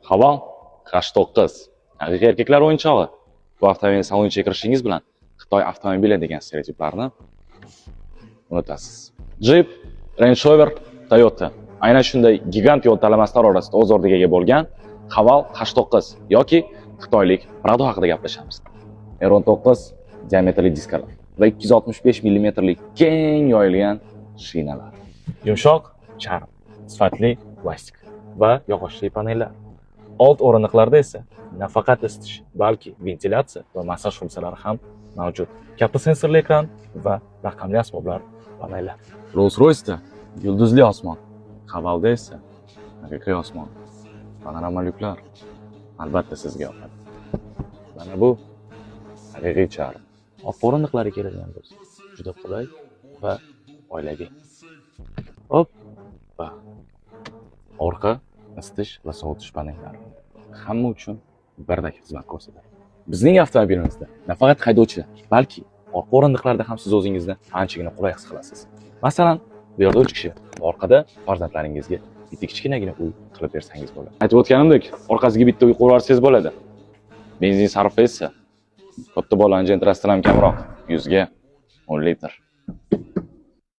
Havol H9 haqiqiy erkaklar o'yinchog'i. Bu avtomobilni saloniga kirishingiz bilan Xitoy avtomobili degan stereotiplarni unutasiz. Jeep, Range Rover, Toyota aynan shunday gigant yo'l talamaslar orasida o'z o'rniga ega bo'lgan Havol H9 yoki xitoylik Prado haqida gaplashamiz. R19 diametrli diskalar va 265 mmlik keng yoyilgan shinalar. Yumshoq charm, sifatli plastik va yog'ochli panellar. Old o'rindiqlarda esa nafaqat isitish, balki ventilyatsiya va massaj funksiyalari ham mavjud. Katta sensorli ekran va raqamli asboblar paneli. Rolls-Royce'da yulduzli osmon, Havolda esa haqiqiy osmon. Panorama lyuklar albatta sizga yoqadi. Mana bu haqiqiy charm. Oq o'rindiqlari keladigan bo'lsa, juda qulay va oilaviy. Hop va orqa isitish va sovutish panellari hamma uchun birdek xizmat ko'rsatadi. Bizning avtomobilimizda nafaqat haydovchi, balki orqa o'rindiqlarda ham siz o'zingizni anchagina qulay his qilasiz. Masalan, bu yerda 3 kishi, orqada farzandlaringizga bitta kichkinagina uy qilib bersangiz bo'ladi. Aytib o'tganimdek, orqasiga bitta uy qurib olsangiz bo'ladi. Benzin sarfi esa katta bo'lgan Gentrasdan ham kamroq, 100 ga 10 litr.